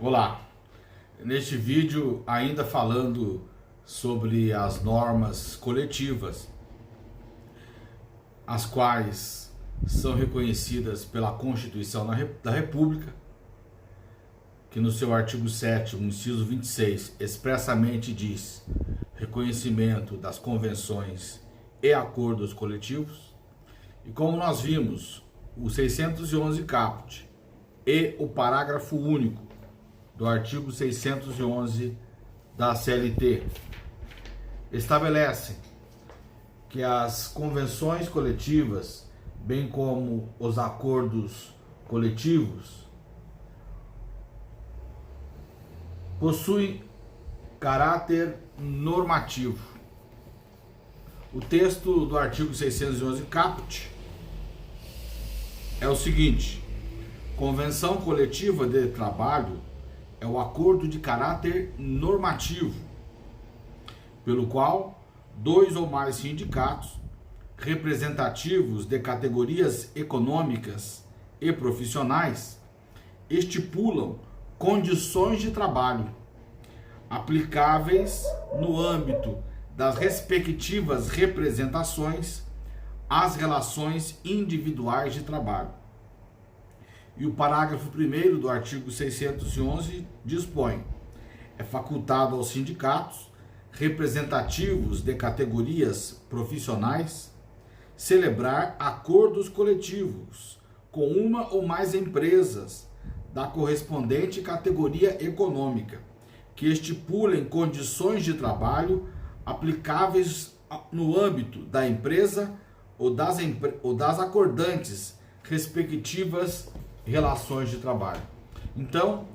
Olá, neste vídeo ainda falando sobre as normas coletivas, as quais são reconhecidas pela Constituição da República, que no seu artigo 7º, inciso 26, expressamente diz reconhecimento das convenções e acordos coletivos. E como nós vimos, o 611 caput e o parágrafo único do artigo 611 da CLT estabelecem que as convenções coletivas, bem como os acordos coletivos, possuem caráter normativo. O texto do artigo 611 caput é o seguinte: convenção coletiva de trabalho é o acordo de caráter normativo, pelo qual dois ou mais sindicatos representativos de categorias econômicas e profissionais estipulam condições de trabalho aplicáveis no âmbito das respectivas representações às relações individuais de trabalho. E o parágrafo 1º do artigo 611 dispõe: é facultado aos sindicatos representativos de categorias profissionais celebrar acordos coletivos com uma ou mais empresas da correspondente categoria econômica que estipulem condições de trabalho aplicáveis no âmbito da empresa ou das acordantes respectivas relações de trabalho. Então,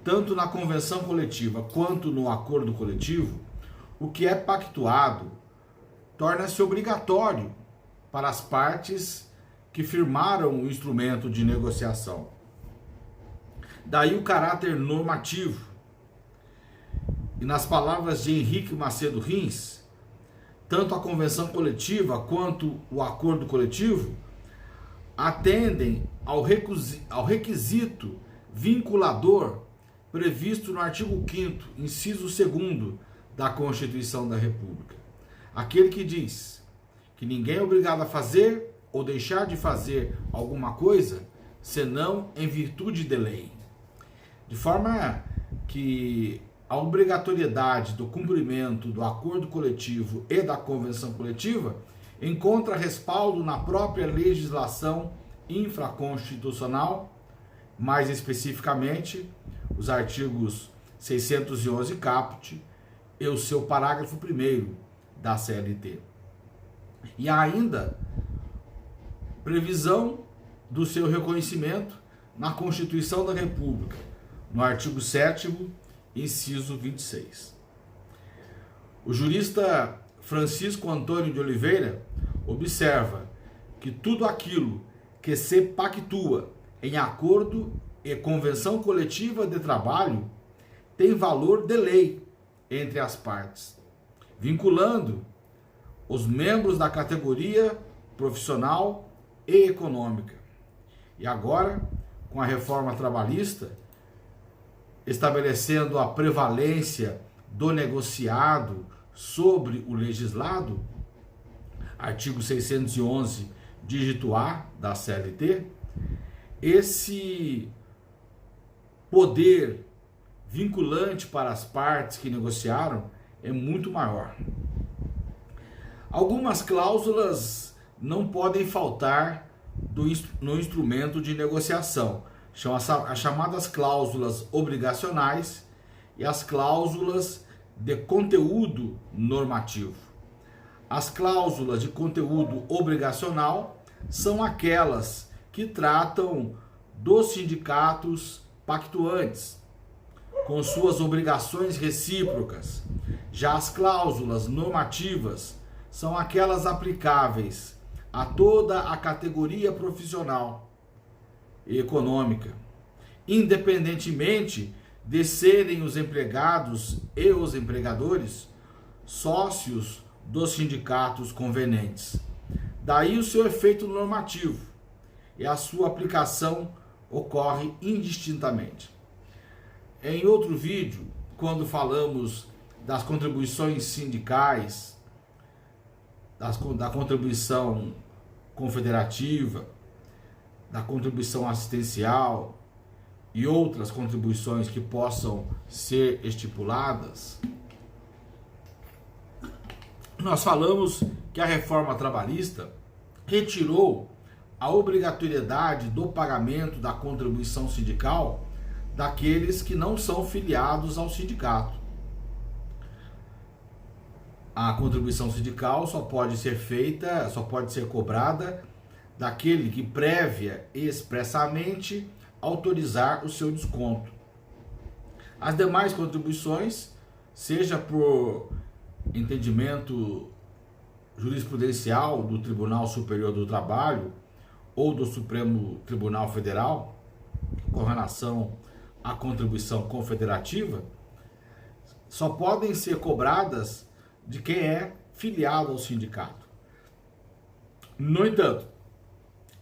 tanto na convenção coletiva quanto no acordo coletivo, o que é pactuado torna-se obrigatório para as partes que firmaram o instrumento de negociação. Daí o caráter normativo. E nas palavras de Henrique Macedo Rins, tanto a convenção coletiva quanto o acordo coletivo atendem ao requisito vinculador previsto no artigo 5º, inciso 2º da Constituição da República. Aquele que diz que ninguém é obrigado a fazer ou deixar de fazer alguma coisa, senão em virtude de lei. De forma que a obrigatoriedade do cumprimento do acordo coletivo e da convenção coletiva encontra respaldo na própria legislação infraconstitucional, mais especificamente os artigos 611 caput e o seu parágrafo 1º da CLT. E ainda previsão do seu reconhecimento na Constituição da República, no artigo 7º, inciso 26. O jurista Francisco Antônio de Oliveira observa que tudo aquilo que se pactua em acordo e convenção coletiva de trabalho tem valor de lei entre as partes, vinculando os membros da categoria profissional e econômica. E agora, com a reforma trabalhista, estabelecendo a prevalência do negociado sobre o legislado, artigo 611, dígito A da CLT, esse poder vinculante para as partes que negociaram é muito maior. Algumas cláusulas não podem faltar no instrumento de negociação. São as chamadas cláusulas obrigacionais e as cláusulas de conteúdo normativo. As cláusulas de conteúdo obrigacional são aquelas que tratam dos sindicatos pactuantes, com suas obrigações recíprocas. Já as cláusulas normativas são aquelas aplicáveis a toda a categoria profissional e econômica, independentemente de serem os empregados e os empregadores sócios dos sindicatos convenientes. Daí o seu efeito normativo e a sua aplicação ocorre indistintamente. Em outro vídeo, quando falamos das contribuições sindicais, da contribuição confederativa, da contribuição assistencial e outras contribuições que possam ser estipuladas, nós falamos que a reforma trabalhista retirou a obrigatoriedade do pagamento da contribuição sindical daqueles que não são filiados ao sindicato. A contribuição sindical só pode ser cobrada daquele que prévia e expressamente autorizar o seu desconto. As demais contribuições, seja por entendimento jurisprudencial do Tribunal Superior do Trabalho ou do Supremo Tribunal Federal, com relação à contribuição confederativa, só podem ser cobradas de quem é filiado ao sindicato. No entanto,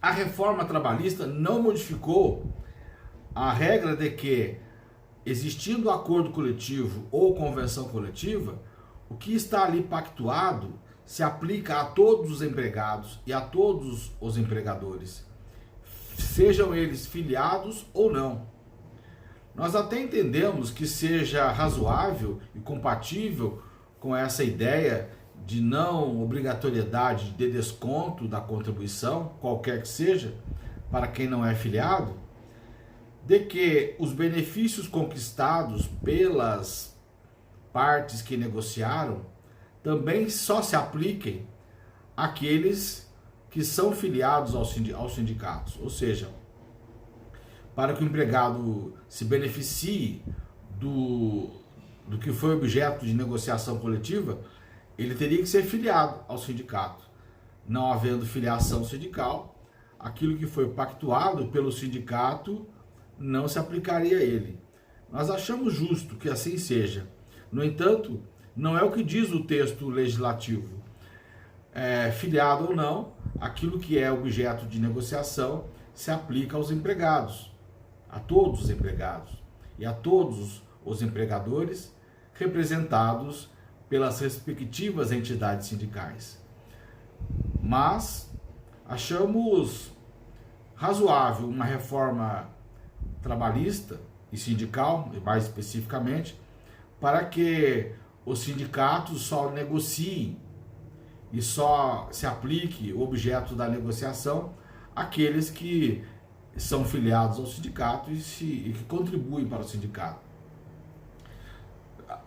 a reforma trabalhista não modificou a regra de que, existindo acordo coletivo ou convenção coletiva, o que está ali pactuado se aplica a todos os empregados e a todos os empregadores, sejam eles filiados ou não. Nós até entendemos que seja razoável e compatível com essa ideia de não obrigatoriedade de desconto da contribuição, qualquer que seja, para quem não é filiado, de que os benefícios conquistados pelas partes que negociaram também só se apliquem àqueles que são filiados aos sindicatos. Ou seja, para que o empregado se beneficie do que foi objeto de negociação coletiva, ele teria que ser filiado ao sindicato. Não havendo filiação sindical, aquilo que foi pactuado pelo sindicato não se aplicaria a ele. Nós achamos justo que assim seja. No entanto, não é o que diz o texto legislativo. Filiado ou não, aquilo que é objeto de negociação se aplica aos empregados, a todos os empregados e a todos os empregadores representados pelas respectivas entidades sindicais. Mas achamos razoável uma reforma trabalhista e sindical, mais especificamente, para que os sindicatos só negociem e só se aplique o objeto da negociação àqueles que são filiados ao sindicato e que contribuem para o sindicato.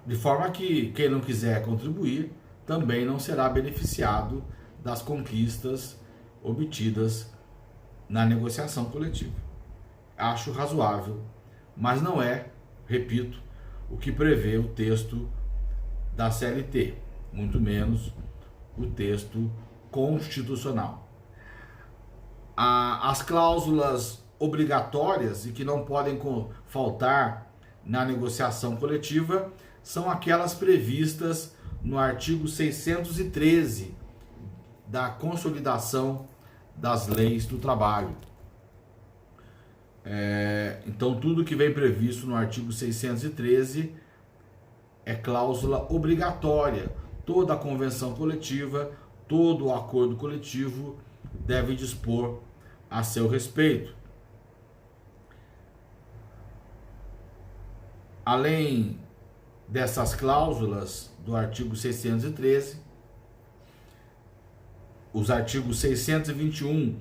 De forma que quem não quiser contribuir também não será beneficiado das conquistas obtidas na negociação coletiva. Acho razoável, mas não é, repito, o que prevê o texto da CLT, muito menos o texto constitucional. As cláusulas obrigatórias e que não podem faltar na negociação coletiva são aquelas previstas no artigo 613 da Consolidação das Leis do Trabalho. Então, tudo que vem previsto no artigo 613 é cláusula obrigatória. Toda a convenção coletiva, todo o acordo coletivo deve dispor a seu respeito. Além dessas cláusulas do artigo 613, os artigos 621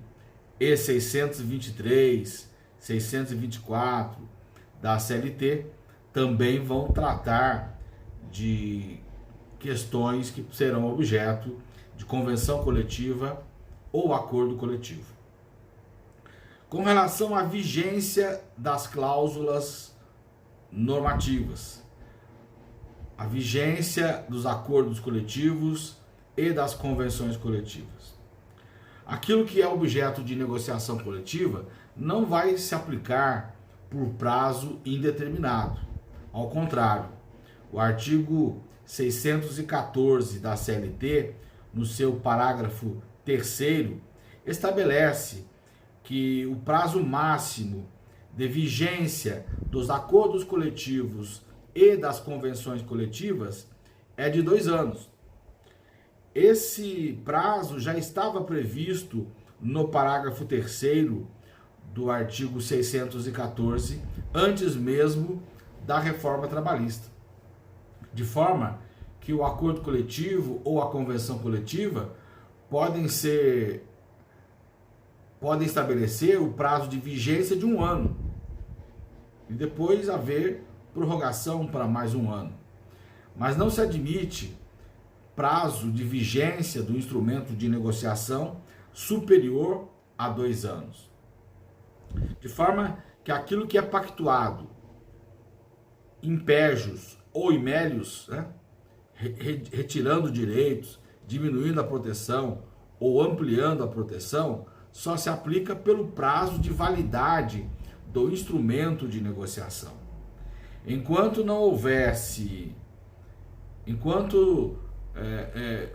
e 623, 624 da CLT também vão tratar de questões que serão objeto de convenção coletiva ou acordo coletivo. Com relação à vigência das cláusulas normativas, a vigência dos acordos coletivos e das convenções coletivas. Aquilo que é objeto de negociação coletiva não vai se aplicar por prazo indeterminado. Ao contrário, o artigo 614 da CLT, no seu parágrafo 3º, estabelece que o prazo máximo de vigência dos acordos coletivos e das convenções coletivas é de 2 anos. Esse prazo já estava previsto no parágrafo 3º do artigo 614, antes mesmo da reforma trabalhista. De forma que o acordo coletivo ou a convenção coletiva podem estabelecer o prazo de vigência de 1 ano e depois haver prorrogação para mais 1 ano. Mas não se admite prazo de vigência do instrumento de negociação superior a 2 anos. De forma que aquilo que é pactuado impégios ou imélios, né, retirando direitos, diminuindo a proteção ou ampliando a proteção, só se aplica pelo prazo de validade do instrumento de negociação. Enquanto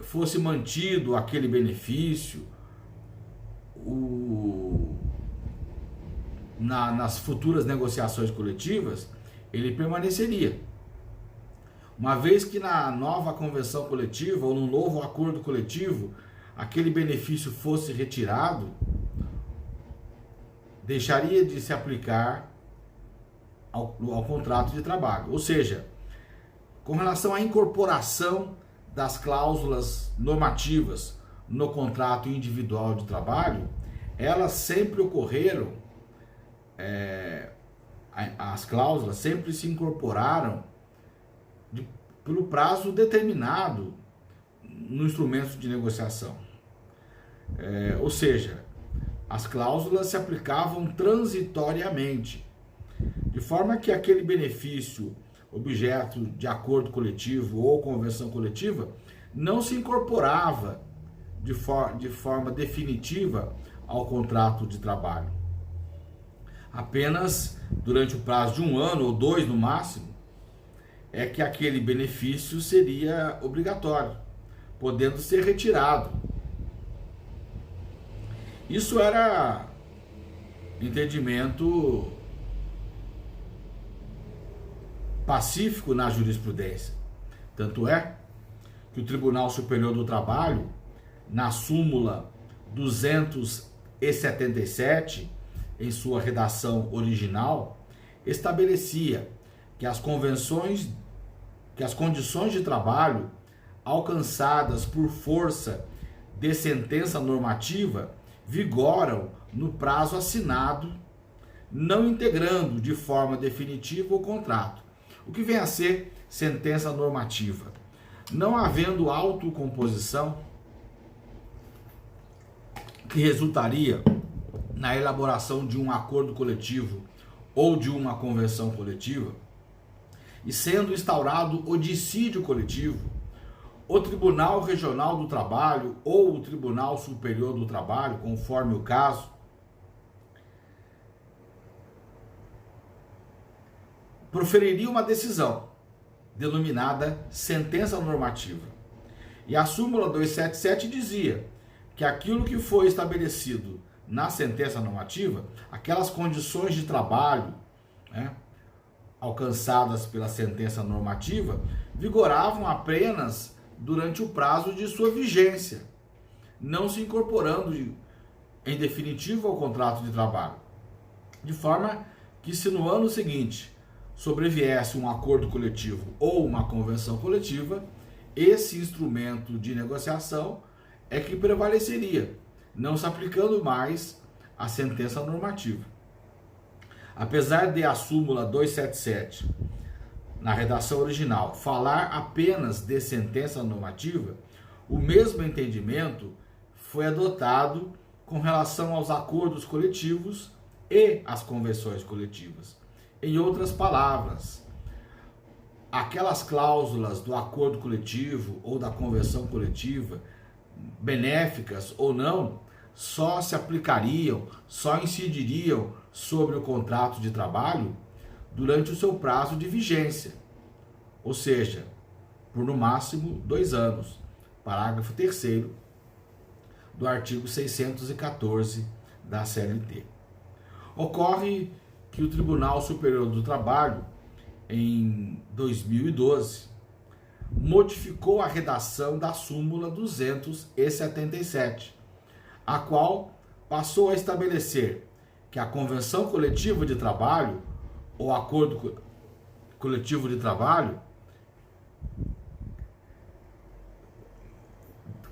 fosse mantido aquele benefício nas futuras negociações coletivas, ele permaneceria. Uma vez que na nova convenção coletiva ou no novo acordo coletivo aquele benefício fosse retirado, deixaria de se aplicar ao contrato de trabalho. Ou seja, com relação à incorporação das cláusulas normativas no contrato individual de trabalho, elas sempre ocorreram, as cláusulas sempre se incorporaram pelo prazo determinado no instrumento de negociação. Ou seja, as cláusulas se aplicavam transitoriamente, de forma que aquele benefício objeto de acordo coletivo ou convenção coletiva não se incorporava de forma definitiva ao contrato de trabalho. Apenas durante o prazo de 1 ano ou 2 no máximo é que aquele benefício seria obrigatório, podendo ser retirado. Isso era entendimento pacífico na jurisprudência. Tanto é que o Tribunal Superior do Trabalho, na súmula 277, em sua redação original, estabelecia que as condições de trabalho alcançadas por força de sentença normativa vigoram no prazo assinado, não integrando de forma definitiva o contrato. O que vem a ser sentença normativa? Não havendo autocomposição que resultaria na elaboração de um acordo coletivo ou de uma convenção coletiva, e sendo instaurado o dissídio coletivo, o Tribunal Regional do Trabalho ou o Tribunal Superior do Trabalho, conforme o caso, proferiria uma decisão denominada sentença normativa. E a súmula 277 dizia que aquilo que foi estabelecido na sentença normativa, aquelas condições de trabalho, né, alcançadas pela sentença normativa, vigoravam apenas durante o prazo de sua vigência, não se incorporando em definitivo ao contrato de trabalho. De forma que, se no ano seguinte sobreviesse um acordo coletivo ou uma convenção coletiva, esse instrumento de negociação é que prevaleceria, não se aplicando mais a sentença normativa. Apesar de a súmula 277, na redação original, falar apenas de sentença normativa, o mesmo entendimento foi adotado com relação aos acordos coletivos e às convenções coletivas. Em outras palavras, aquelas cláusulas do acordo coletivo ou da convenção coletiva, benéficas ou não, só se aplicariam, só incidiriam sobre o contrato de trabalho durante o seu prazo de vigência, ou seja, por no máximo 2 anos, parágrafo 3º do artigo 614 da CLT. Ocorre que o Tribunal Superior do Trabalho, em 2012, modificou a redação da súmula 277, a qual passou a estabelecer que a convenção coletiva de trabalho ou acordo coletivo de trabalho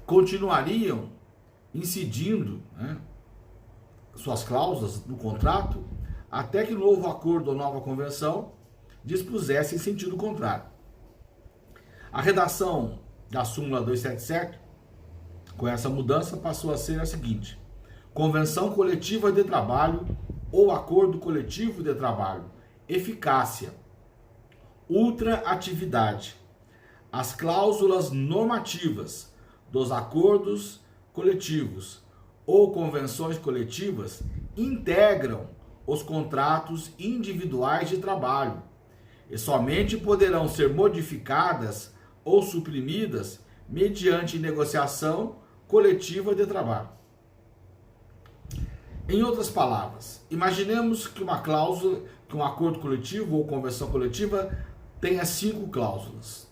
continuariam incidindo, né, suas cláusulas no contrato até que o novo acordo ou nova convenção dispusesse em sentido contrário. A redação da súmula 277, com essa mudança, passou a ser a seguinte: convenção coletiva de trabalho ou acordo coletivo de trabalho, eficácia, ultraatividade. As cláusulas normativas dos acordos coletivos ou convenções coletivas integram os contratos individuais de trabalho e somente poderão ser modificadas ou suprimidas mediante negociação coletiva de trabalho. Em outras palavras, imaginemos que uma cláusula, que um acordo coletivo ou convenção coletiva tenha 5 cláusulas.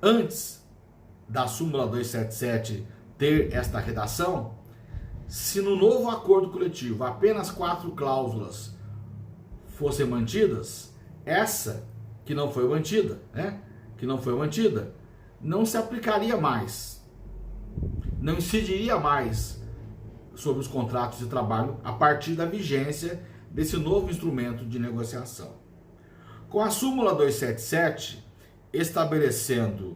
Antes da súmula 277 ter esta redação, se no novo acordo coletivo apenas 4 cláusulas fossem mantidas, essa que não foi mantida, não se aplicaria mais, não incidiria mais sobre os contratos de trabalho a partir da vigência desse novo instrumento de negociação. Com a súmula 277, estabelecendo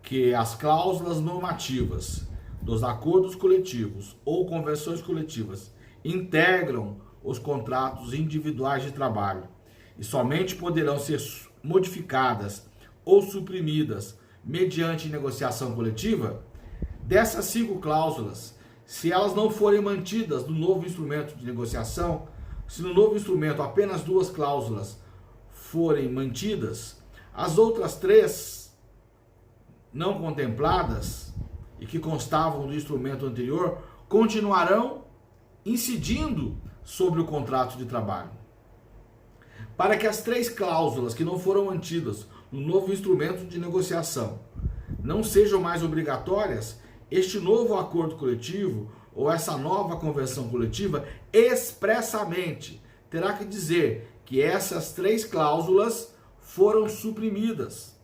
que as cláusulas normativas dos acordos coletivos ou convenções coletivas integram os contratos individuais de trabalho e somente poderão ser modificadas ou suprimidas mediante negociação coletiva, dessas 5 cláusulas, se elas não forem mantidas no novo instrumento de negociação, se no novo instrumento apenas 2 cláusulas forem mantidas, as outras 3 não contempladas e que constavam do instrumento anterior continuarão incidindo sobre o contrato de trabalho. Para que as 3 cláusulas que não foram mantidas no novo instrumento de negociação não sejam mais obrigatórias, este novo acordo coletivo ou essa nova convenção coletiva expressamente terá que dizer que essas 3 cláusulas foram suprimidas.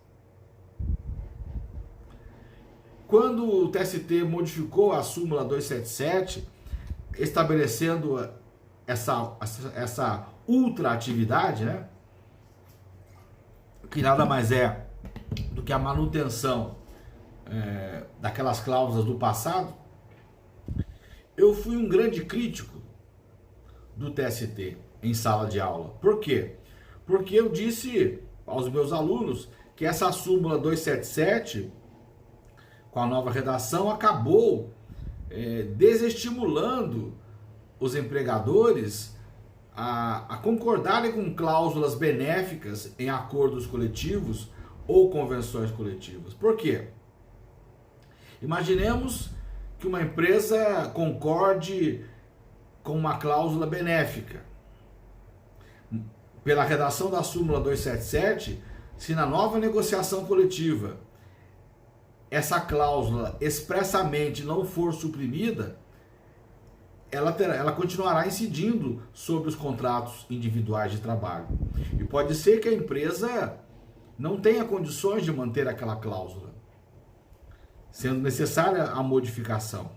Quando o TST modificou a súmula 277, estabelecendo essa ultraatividade, né, que nada mais é do que a manutenção daquelas cláusulas do passado, eu fui um grande crítico do TST em sala de aula. Por quê? Porque eu disse aos meus alunos que essa súmula 277, com a nova redação, acabou desestimulando os empregadores a concordarem com cláusulas benéficas em acordos coletivos ou convenções coletivas. Por quê? Imaginemos que uma empresa concorde com uma cláusula benéfica. Pela redação da súmula 277, se na nova negociação coletiva essa cláusula expressamente não for suprimida, ela continuará incidindo sobre os contratos individuais de trabalho. E pode ser que a empresa não tenha condições de manter aquela cláusula, sendo necessária a modificação.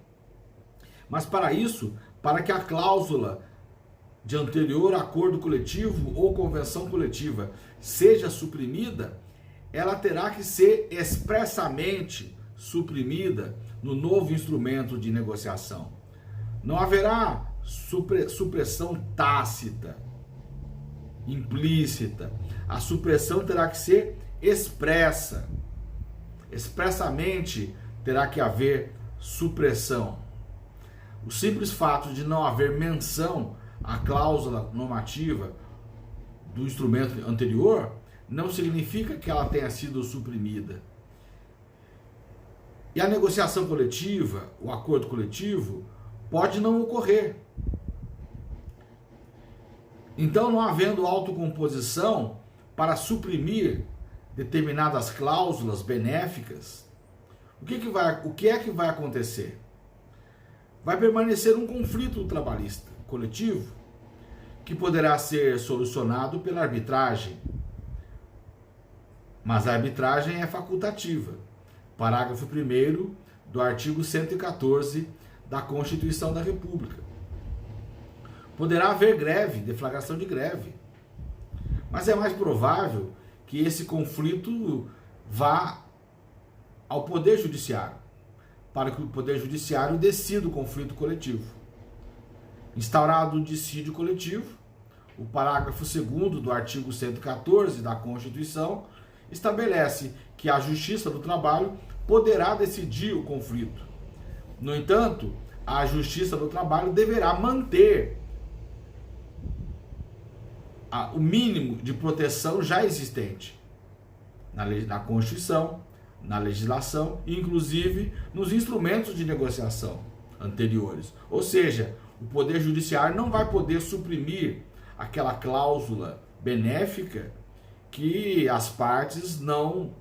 Mas para isso, para que a cláusula de anterior acordo coletivo ou convenção coletiva seja suprimida, ela terá que ser expressamente suprimida no novo instrumento de negociação. Não haverá supressão tácita, implícita. A supressão terá que ser expressa. Expressamente terá que haver supressão. O simples fato de não haver menção à cláusula normativa do instrumento anterior não significa que ela tenha sido suprimida. E a negociação coletiva, o acordo coletivo, pode não ocorrer. Então, não havendo autocomposição para suprimir determinadas cláusulas benéficas, o que é que vai acontecer? Vai permanecer um conflito trabalhista coletivo que poderá ser solucionado pela arbitragem, mas a arbitragem é facultativa. Parágrafo 1º do artigo 114 da Constituição da República. Poderá haver greve, deflagração de greve, mas é mais provável que esse conflito vá ao Poder Judiciário, para que o Poder Judiciário decida o conflito coletivo. Instaurado o dissídio coletivo, o parágrafo 2º do artigo 114 da Constituição estabelece que a Justiça do Trabalho poderá decidir o conflito. No entanto, a Justiça do Trabalho deverá manter o mínimo de proteção já existente na Constituição, na legislação e inclusive nos instrumentos de negociação anteriores. Ou seja, o Poder Judiciário não vai poder suprimir aquela cláusula benéfica que as partes não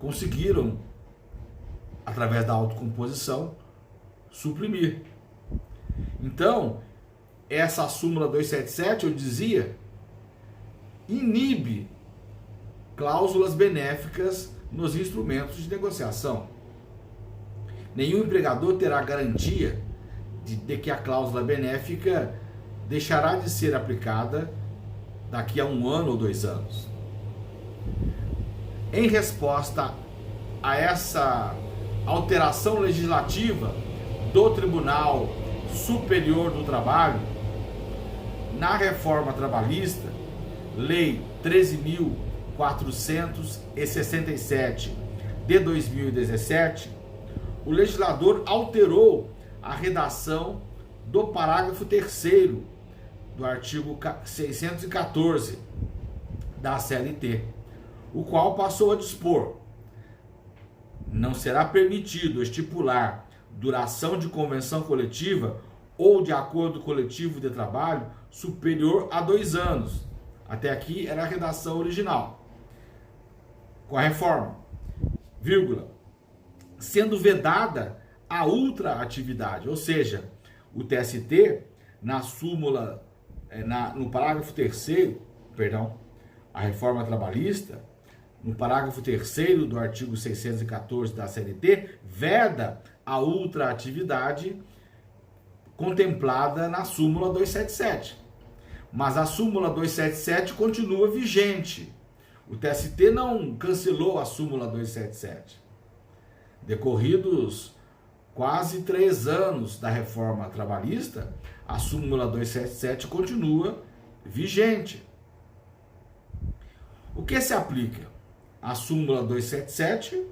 conseguiram, através da autocomposição, suprimir. Então, essa súmula 277, eu dizia, inibe cláusulas benéficas nos instrumentos de negociação. Nenhum empregador terá garantia de que a cláusula benéfica deixará de ser aplicada daqui a 1 ano ou 2 anos. Em resposta a essa alteração legislativa do Tribunal Superior do Trabalho, na reforma trabalhista, Lei 13.467 de 2017, o legislador alterou a redação do parágrafo 3º do artigo 614 da CLT, o qual passou a dispor: não será permitido estipular duração de convenção coletiva ou de acordo coletivo de trabalho superior a 2 anos. Até aqui era a redação original. Com a reforma, vírgula, sendo vedada a ultraatividade, ou seja, o TST, na súmula, no parágrafo 3º, a reforma trabalhista, no parágrafo 3º do artigo 614 da CLT, veda a ultraatividade contemplada na súmula 277. Mas a súmula 277 continua vigente. O TST não cancelou a súmula 277. Decorridos quase 3 anos da reforma trabalhista, a súmula 277 continua vigente. O que se aplica? A súmula 277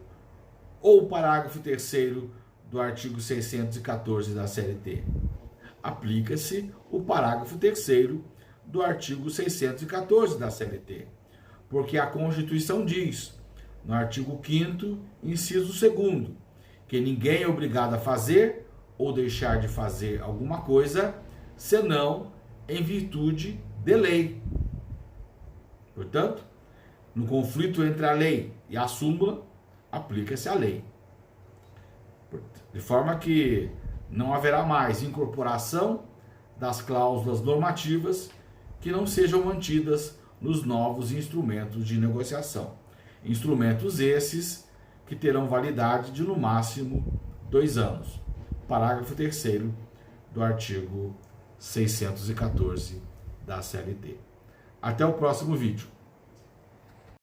ou o parágrafo 3º do artigo 614 da CLT? Aplica-se o parágrafo 3º do artigo 614 da CLT, porque a Constituição diz, no artigo 5º, inciso 2º, que ninguém é obrigado a fazer ou deixar de fazer alguma coisa, senão em virtude de lei. Portanto, no conflito entre a lei e a súmula, aplica-se a lei. De forma que não haverá mais incorporação das cláusulas normativas que não sejam mantidas nos novos instrumentos de negociação. Instrumentos esses que terão validade de no máximo 2 anos. Parágrafo 3º do artigo 614 da CLT. Até o próximo vídeo.